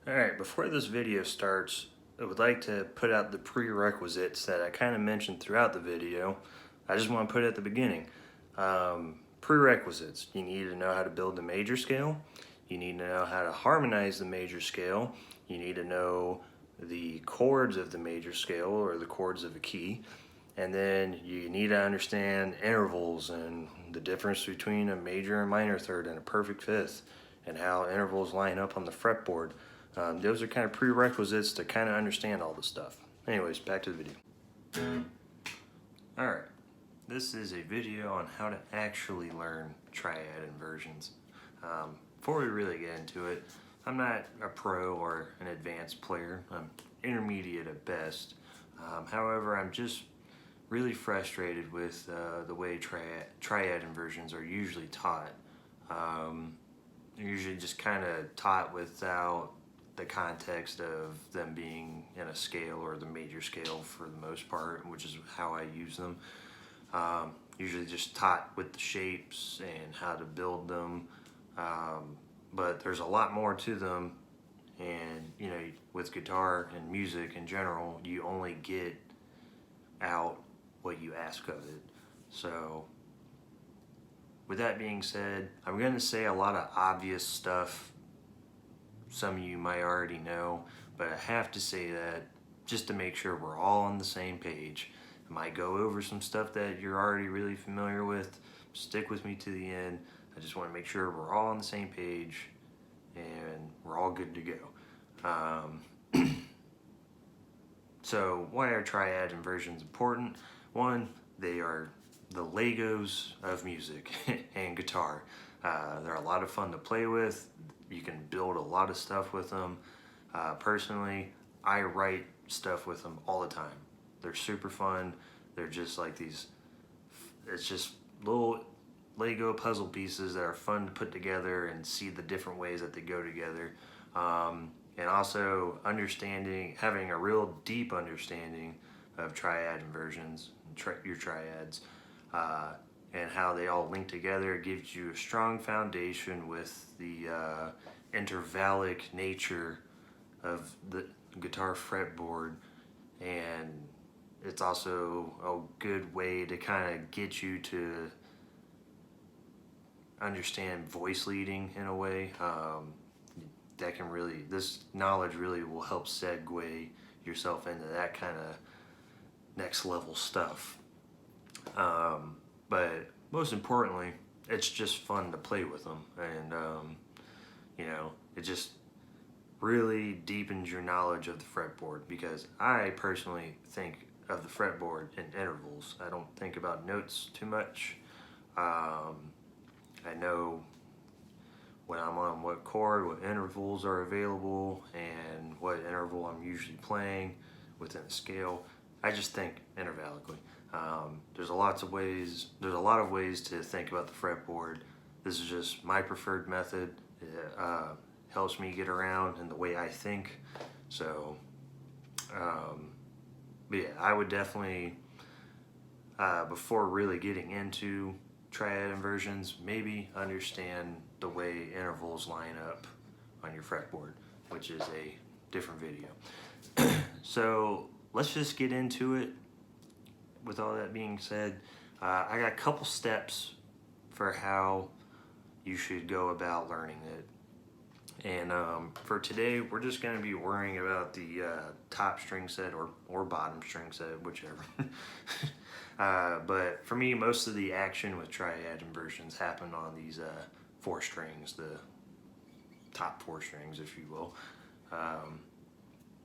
Alright, before this video starts, I would like to put out the prerequisites that I kind of mentioned throughout the video. I just want to put it at the beginning. Prerequisites. You need to know how to build the major scale. You need to know how to harmonize the major scale. You need to know the chords of the major scale, or the chords of a key. And then you need to understand intervals and the difference between a major and minor third and a perfect fifth, and how intervals line up on the fretboard. Those are kind of prerequisites to kind of understand all this stuff. Anyways, back to the video. Alright, this is a video on how to actually learn triad inversions. Before we really get into it, I'm not a pro or an advanced player. I'm intermediate at best. However, I'm just really frustrated with the way triad inversions are usually taught. They're usually just kind of taught without the context of them being in a scale, or the major scale for the most part, which is how I use them. Usually just taught with the shapes and how to build them, but there's a lot more to them. And you know, with guitar and music in general, you only get out what you ask of it. So with that being said, I'm going to say a lot of obvious stuff some of you might already know, but I have to say that just to make sure we're all on the same page. I might go over some stuff that you're already really familiar with. Stick with me to the end. I just want to make sure we're all on the same page and we're all good to go. So why are triad inversions important? One, they are the Legos of music and guitar. They're a lot of fun to play with. You can build a lot of stuff with them. Personally, I write stuff with them all the time. They're super fun. They're just like these, it's just little Lego puzzle pieces that are fun to put together and see the different ways that they go together. And also having a real deep understanding of triad inversions, your triads, and how they all link together. It gives you a strong foundation with the intervallic nature of the guitar fretboard, and it's also a good way to kind of get you to understand voice leading in a way. This knowledge really will help segue yourself into that kind of next level stuff. But most importantly, it's just fun to play with them, and you know, it just really deepens your knowledge of the fretboard, because I personally think of the fretboard in intervals. I don't think about notes too much. I know when I'm on what chord, what intervals are available, and what interval I'm usually playing within a scale. I just think intervallically. There's a lot of ways to think about the fretboard. This is just my preferred method. It helps me get around in the way I think. So, but yeah, I would definitely, before really getting into triad inversions, maybe understand the way intervals line up on your fretboard, which is a different video. So let's just get into it. With all that being said, I got a couple steps for how you should go about learning it. And for today, we're just going to be worrying about the top string set or bottom string set, whichever. But for me, most of the action with triad inversions happen on these 4 strings, the top 4 strings, if you will.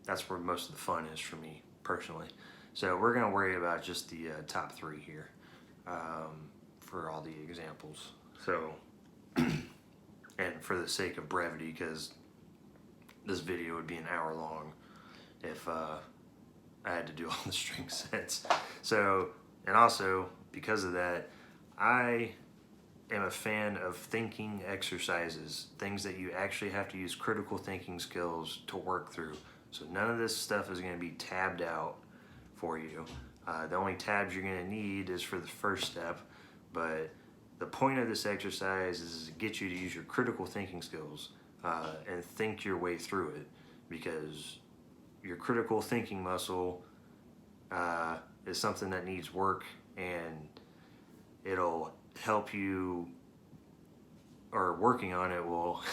That's where most of the fun is for me, personally. So we're going to worry about just the top 3 here for all the examples. So, and for the sake of brevity, because this video would be an hour long if I had to do all the string sets. So, and also because of that, I am a fan of thinking exercises, things that you actually have to use critical thinking skills to work through. So none of this stuff is going to be tabbed out for you. The only tabs you're going to need is for the first step, but the point of this exercise is to get you to use your critical thinking skills and think your way through it. because your critical thinking muscle is something that needs work, and it'll help you, or working on it will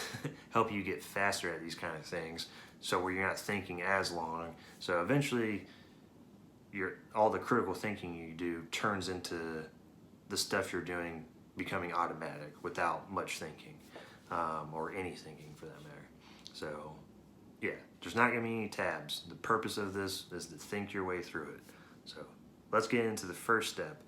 help you get faster at these kind of things, so where you're not thinking as long. So eventually all the critical thinking you do turns into the stuff you're doing becoming automatic without much thinking, or any thinking for that matter. So yeah, there's not gonna be any tabs. The purpose of this is to think your way through it. So let's get into the first step.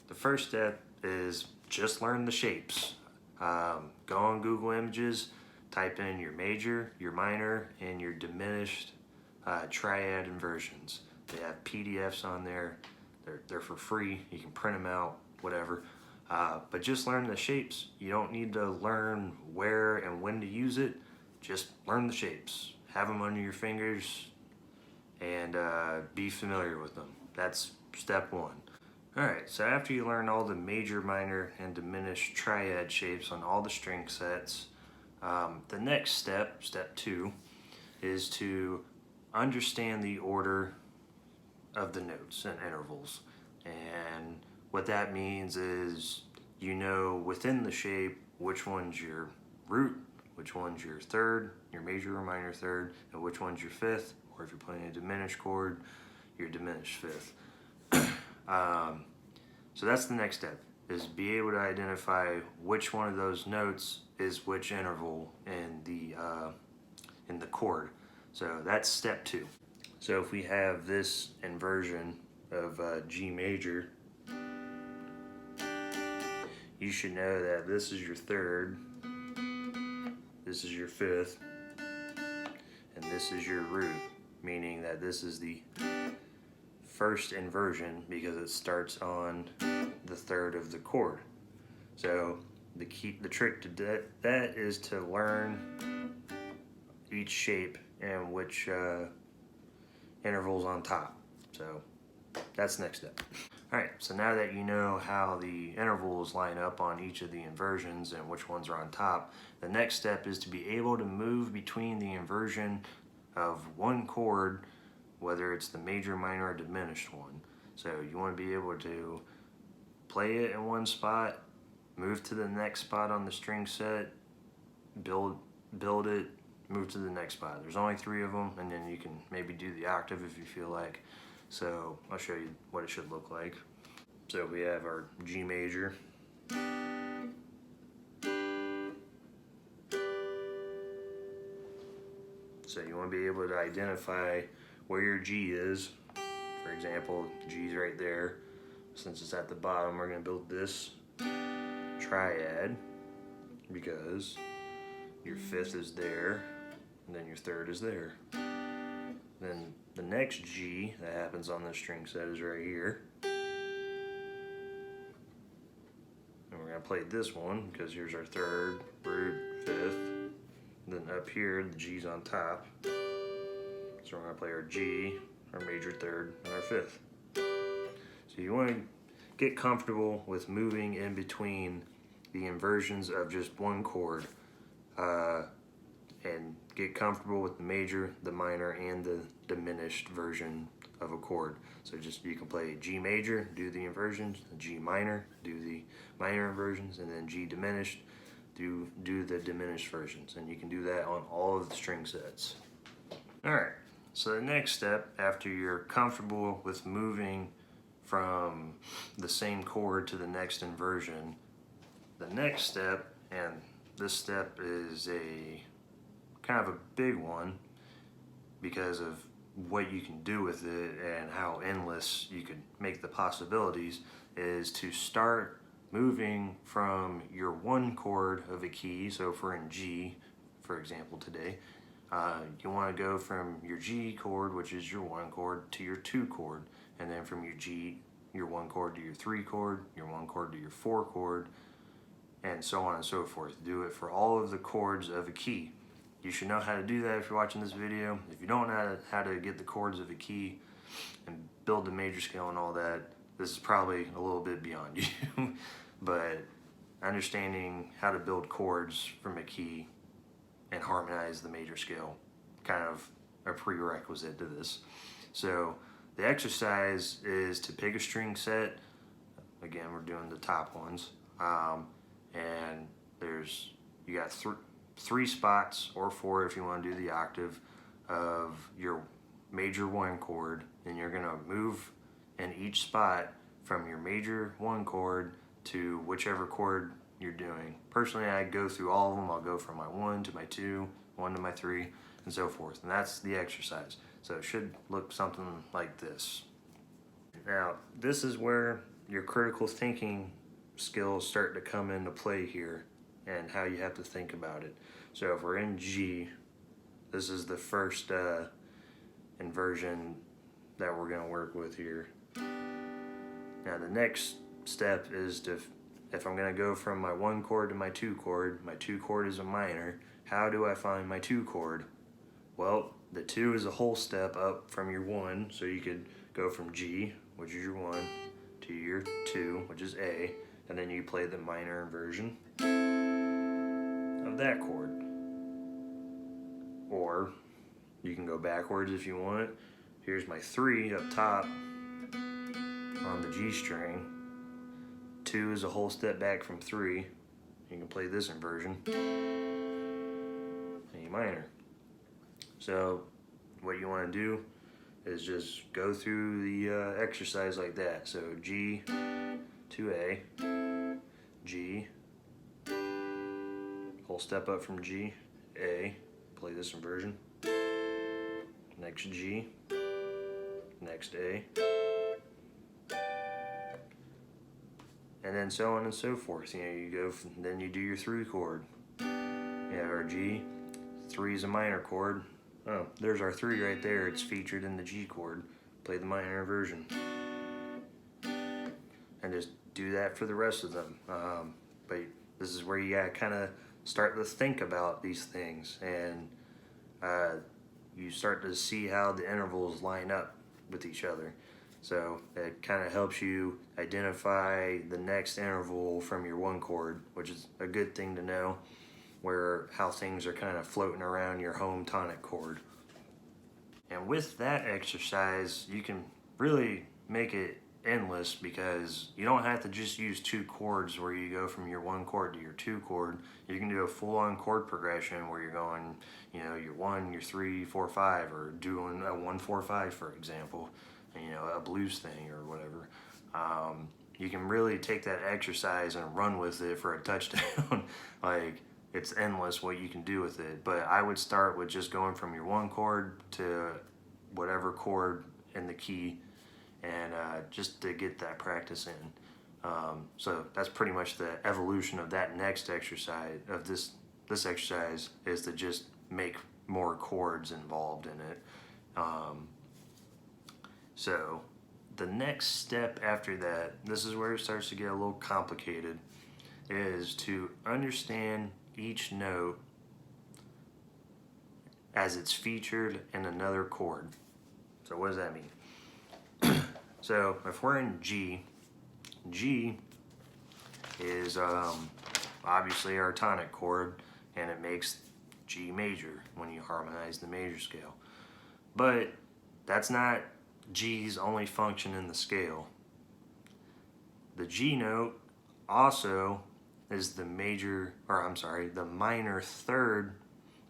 The first step is just learn the shapes. Go on Google Images, type in your major, your minor, and your diminished triad inversions. They have PDFs on there. They're for free. You can print them out, whatever. But just learn the shapes. You don't need to learn where and when to use it. Just learn the shapes. Have them under your fingers and be familiar with them. That's step one. Alright, so after you learn all the major, minor, and diminished triad shapes on all the string sets, the next step, step 2, is to understand the order of the notes and intervals. And what that means is, you know within the shape which one's your root, which one's your third, your major or minor third, and which one's your fifth, or if you're playing a diminished chord, your diminished fifth. So that's the next step, is be able to identify which one of those notes is which interval in the chord. So that's step 2. So if we have this inversion of G major, you should know that this is your third, this is your fifth, and this is your root, meaning that this is the first inversion because it starts on the third of the chord. So the trick to that is to learn each shape and which intervals on top. So that's the next step. Alright, so now that you know how the intervals line up on each of the inversions and which ones are on top, the next step is to be able to move between the inversion of one chord, whether it's the major, minor, or diminished one. So you want to be able to play it in one spot, move to the next spot on the string set, build it, move to the next spot. There's only 3 of them, and then you can maybe do the octave if you feel like. So I'll show you what it should look like. So we have our G major. So you want to be able to identify where your G is. For example, G's right there. Since it's at the bottom, we're going to build this triad because your fifth is there, and then your third is there. Then the next G that happens on this string set is right here. And we're going to play this one because here's our third, root, fifth. Then up here, the G's on top. So we're going to play our G, our major third, and our fifth. So you want to get comfortable with moving in between the inversions of just one chord, and get comfortable with the major, the minor, and the diminished version of a chord. So just you can play G major, do the inversions, G minor, do the minor inversions, and then G diminished, do the diminished versions. And you can do that on all of the string sets. Alright, so the next step, after you're comfortable with moving from the same chord to the next inversion, the next step, and this step is a kind of a big one because of what you can do with it and how endless you could make the possibilities, is to start moving from your one chord of a key. So if we're in G, for example, today, you want to go from your G chord, which is your 1 chord, to your 2 chord, and then from your G, your 1 chord, to your 3 chord, your 1 chord to your 4 chord, and so on and so forth. Do it for all of the chords of a key. You should know how to do that if you're watching this video. If you don't know how to get the chords of a key and build the major scale and all that, this is probably a little bit beyond you. But understanding how to build chords from a key and harmonize the major scale kind of a prerequisite to this. So the exercise is to pick a string set. Again, we're doing the top ones, and you got three spots, or four if you want to do the octave, of your major 1 chord, and you're gonna move in each spot from your major 1 chord to whichever chord you're doing. Personally, I go through all of them. I'll go from my 1 to my 2, 1 to my 3, and so forth. And that's the exercise. So it should look something like this. Now, this is where your critical thinking skills start to come into play here, and how you have to think about it. So if we're in G, this is the first inversion that we're going to work with here. Now the next step is if I'm going to go from my 1 chord to my 2 chord is a minor. How do I find my 2 chord? Well, the 2 is a whole step up from your 1, so you could go from G, which is your 1, to your 2, which is A, and then you play the minor inversion of that chord. Or you can go backwards if you want. Here's my 3 up top on the G string. 2 is a whole step back from 3. You can play this inversion, A minor. So what you want to do is just go through the exercise like that. So G to A, G, whole step up from G, A, play this inversion, next G, next A, and then so on and so forth. You know, you go then you do your 3 chord. You have our G. 3 is a minor chord. Oh, there's our 3 right there. It's featured in the G chord. Play the minor inversion, and just do that for the rest of them. But this is where you gotta kind of start to think about these things, and you start to see how the intervals line up with each other. So it kind of helps you identify the next interval from your 1 chord, which is a good thing to know, how things are kind of floating around your home tonic chord. And with that exercise, you can really make it endless, because you don't have to just use 2 chords where you go from your 1 chord to your 2 chord. You can do a full-on chord progression where you're going, you know, your 1, your 3, 4, 5, or doing a 1, 4, 5, for example, you know, a blues thing or whatever. You can really take that exercise and run with it for a touchdown. Like, it's endless what you can do with it. But I would start with just going from your 1 chord to whatever chord in the key, and just to get that practice in. So that's pretty much the evolution of that next exercise, of this exercise, is to just make more chords involved in it. So the next step after that, this is where it starts to get a little complicated, is to understand each note as it's featured in another chord. So what does that mean? So if we're in G, G is obviously our tonic chord, and it makes G major when you harmonize the major scale. But that's not G's only function in the scale. The G note also is the minor third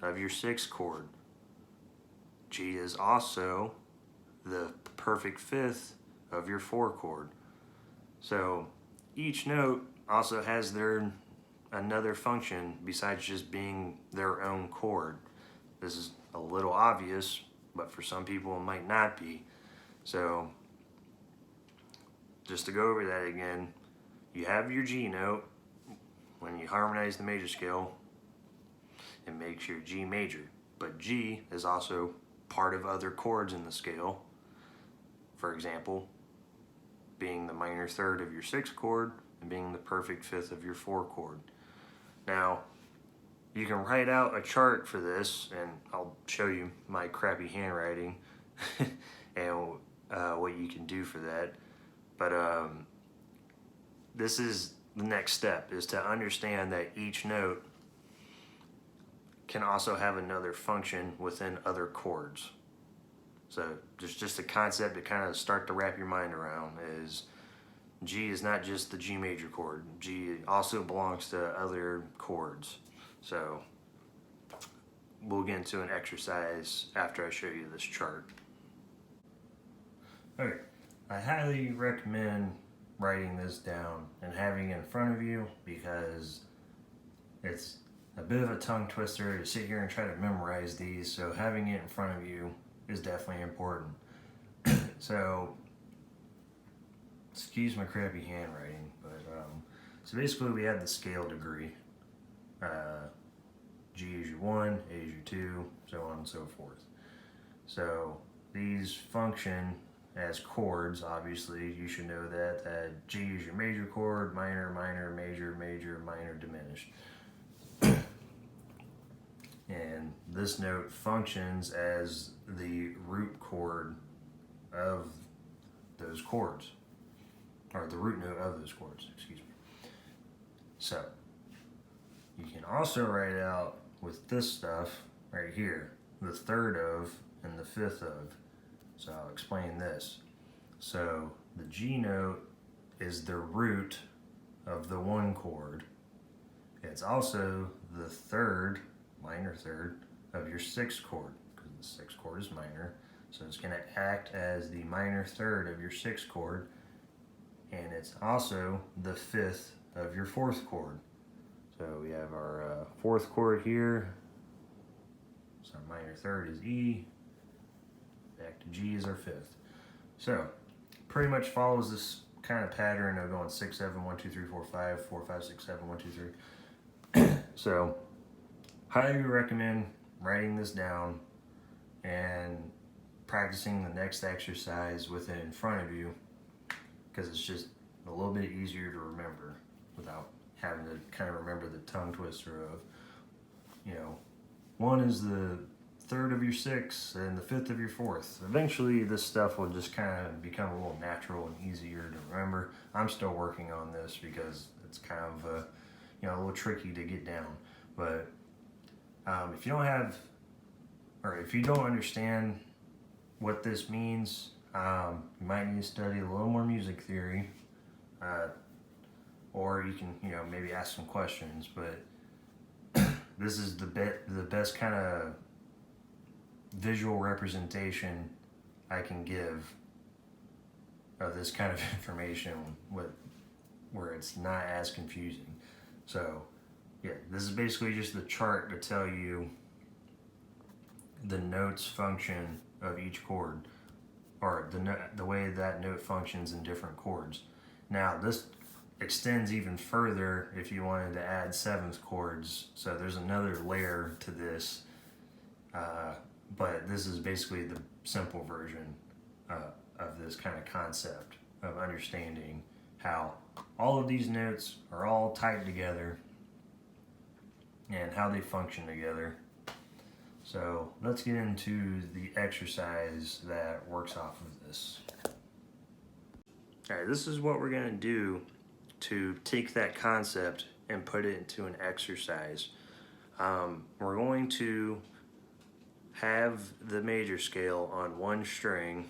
of your 6th chord. G is also the perfect 5th of your 4 chord. So each note also has another function besides just being their own chord. This is a little obvious, but for some people it might not be. So just to go over that again, you have your G note. When you harmonize the major scale, it makes your G major. But G is also part of other chords in the scale. For example, being the minor third of your 6th chord and being the perfect 5th of your 4 chord. Now, you can write out a chart for this, and I'll show you my crappy handwriting and what you can do for that. But this is the next step, is to understand that each note can also have another function within other chords. So just a concept to kind of start to wrap your mind around is G is not just the G major chord. G also belongs to other chords. So we'll get into an exercise after I show you this chart. Okay, I highly recommend writing this down and having it in front of you because it's a bit of a tongue twister to sit here and try to memorize these, so having it in front of you is definitely important. So, excuse my crappy handwriting, but so basically we have the scale degree. G is your 1, A is your 2, so on and so forth. So these function as chords. Obviously you should know that G is your major chord, minor, minor, major, major, minor, diminished. And this note functions as the root chord of those chords, or the root note of those chords, excuse me. So you can also write out with this stuff right here, the third of and the fifth of. So I'll explain this. So the G note is the root of the 1 chord. It's also the third, minor third, of your 6th chord, because the 6th chord is minor. So it's going to act as the minor third of your 6th chord, and it's also the 5th of your 4th chord. So we have our 4th chord here. So our minor third is E. Back to G is our 5th. So pretty much follows this kind of pattern of going 6, 7, 1, 2, 3, 4, 5, 4, 5, 6, 7, 1, 2, 3. So highly recommend writing this down and practicing the next exercise with it in front of you, because it's just a little bit easier to remember without having to kind of remember the tongue twister of, you know, 1 is the 3rd of your 6th and the 5th of your 4th. Eventually this stuff will just kind of become a little natural and easier to remember. I'm still working on this because it's kind of a little tricky to get down. But if you don't have, or if you don't understand what this means, you might need to study a little more music theory, or you can maybe ask some questions. But this is the best kind of visual representation I can give of this kind of information where it's not as confusing. So yeah, this is basically just the chart to tell you the notes function of each chord, or the way that note functions in different chords. Now this extends even further if you wanted to add 7th chords, so there's another layer to this, but this is basically the simple version of this kind of concept of understanding how all of these notes are all tied together and how they function together. So let's get into the exercise that works off of this. Alright, this is what we're going to do to take that concept and put it into an exercise. We're going to have the major scale on 1 string,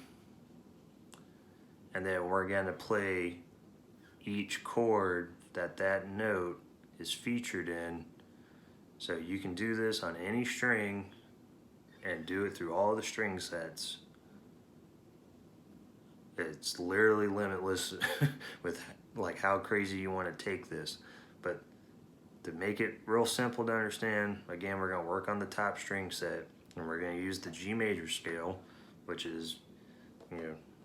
and then we're going to play each chord that note is featured in. So you can do this on any string and do it through all the string sets. It's literally limitless with like how crazy you want to take this. But to make it real simple to understand, again, we're going to work on the top string set, and we're going to use the G major scale, which is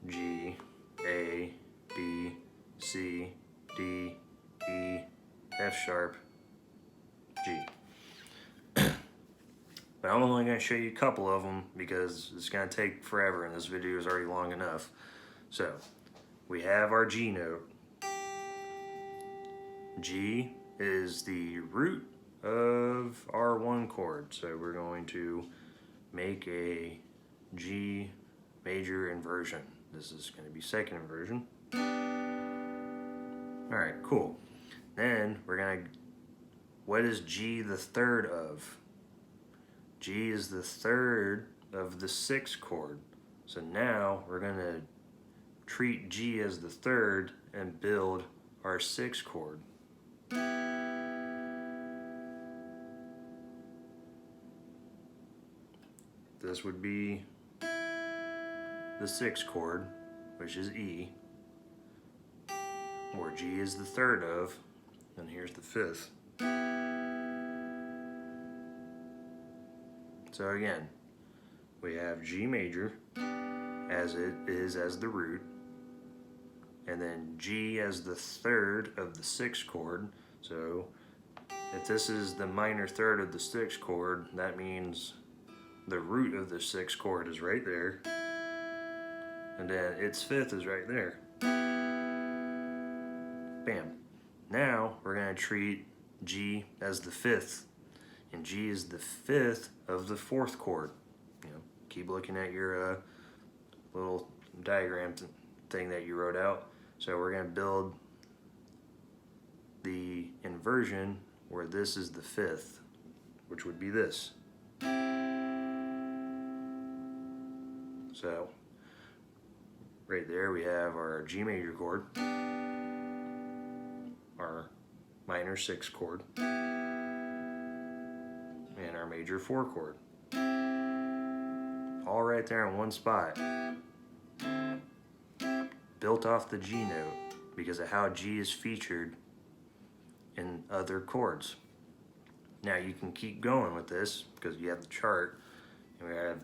G, A, B, C, D, E, F sharp, G. But I'm only going to show you a couple of them because it's going to take forever and this video is already long enough. So we have our G note. G is the root of our 1 chord, so we're going to make a G major inversion. This is going to be 2nd inversion. Alright, cool. Then we're going to, what is G the 3rd of? G is the 3rd of the 6th chord. So now we're going to treat G as the third and build our 6th chord. This would be the 6th chord, which is E, where G is the third of, and here's the 5th. So again, we have G major as it is as the root, and then G as the third of the 6th chord. So if this is the minor third of the 6th chord, that means the root of the 6th chord is right there, and then its 5th is right there. Bam. Now we're going to treat G as the 5th, and G is the 5th of the 4th chord. You know, keep looking at your little diagram thing that you wrote out. So we're going to build the inversion where this is the 5th, which would be this. So right there we have our G major chord, our minor 6th chord, and our major 4 chord. All right there in one spot. Built off the G note because of how G is featured in other chords. Now you can keep going with this because you have the chart, and we have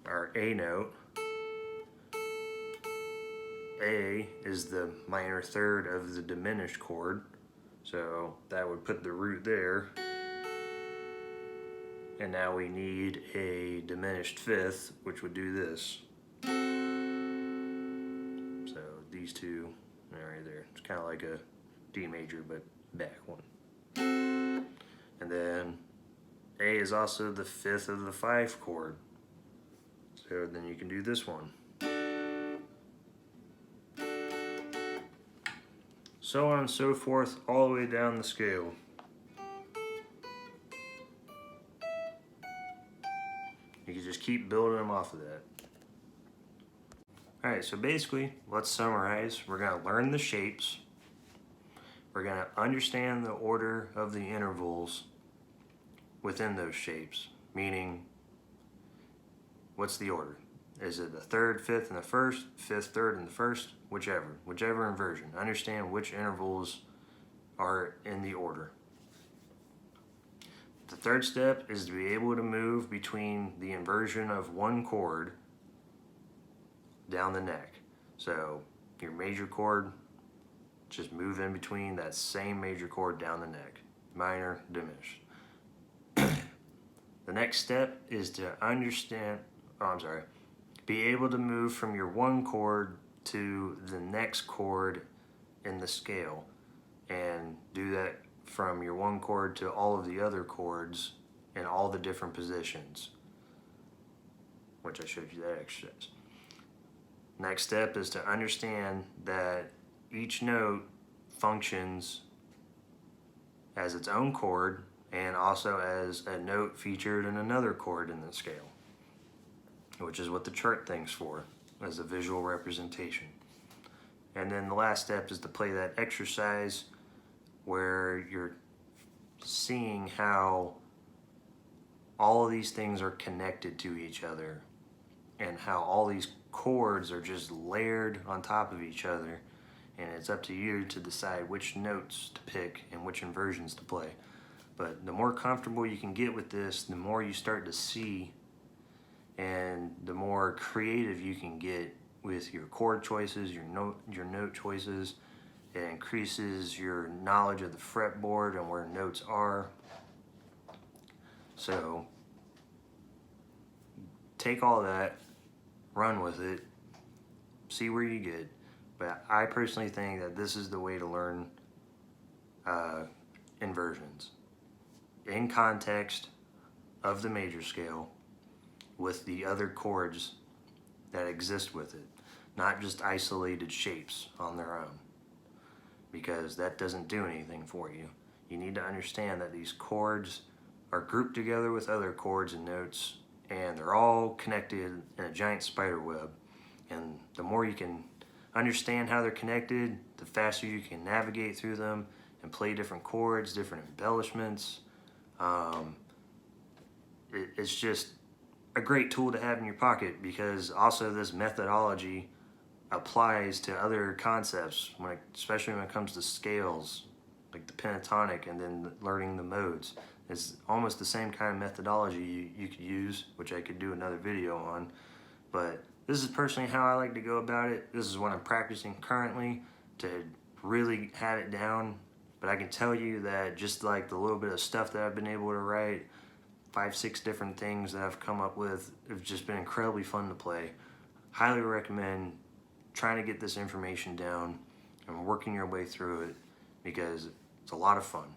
our A note. A is the minor third of the diminished chord, so that would put the root there. And now we need a diminished 5th, which would do this. So these two are right there. It's kind of like a D major, but back one. And then A is also the 5th of the 5th chord. So then you can do this one. So on and so forth, all the way down the scale. You can just keep building them off of that. Alright, so basically, let's summarize. We're going to learn the shapes. We're going to understand the order of the intervals within those shapes, meaning, what's the order? Is it the 3rd, 5th, and the 1st, 5th, 3rd, and the 1st? Whichever inversion. Understand which intervals are in the order. The 3rd step is to be able to move between the inversion of one chord down the neck. So your major chord, just move in between that same major chord down the neck. Minor, diminished. The next step is to be able to move from your one chord to the next chord in the scale, and do that from your one chord to all of the other chords in all the different positions, which I showed you that exercise. Next step is to understand that each note functions as its own chord and also as a note featured in another chord in the scale, which is what the chart thinks for, as a visual representation. And then the last step is to play that exercise where you're seeing how all of these things are connected to each other and how all these chords are just layered on top of each other, and it's up to you to decide which notes to pick and which inversions to play. But the more comfortable you can get with this, the more you start to see, and the more creative you can get with your chord choices, your note choices. It increases your knowledge of the fretboard and where notes are. So take all that, run with it, see where you get. But I personally think that this is the way to learn inversions in context of the major scale with the other chords that exist with it, not just isolated shapes on their own, because that doesn't do anything for you. You need to understand that these chords are grouped together with other chords and notes and they're all connected in a giant spider web. And the more you can understand how they're connected, the faster you can navigate through them and play different chords, different embellishments. It's just a great tool to have in your pocket, because also this methodology applies to other concepts, especially when it comes to scales, like the pentatonic, and then learning the modes. It's almost the same kind of methodology you could use, which I could do another video on. But this is personally how I like to go about it. This is what I'm practicing currently to really have it down. But I can tell you that just like the little bit of stuff that I've been able to write, 5-6 different things that I've come up with, have just been incredibly fun to play. Highly recommend trying to get this information down and working your way through it, because it's a lot of fun.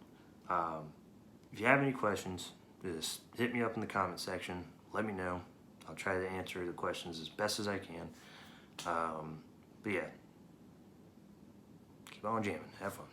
If you have any questions, just hit me up in the comment section. Let me know. I'll try to answer the questions as best as I can. But yeah, keep on jamming. Have fun.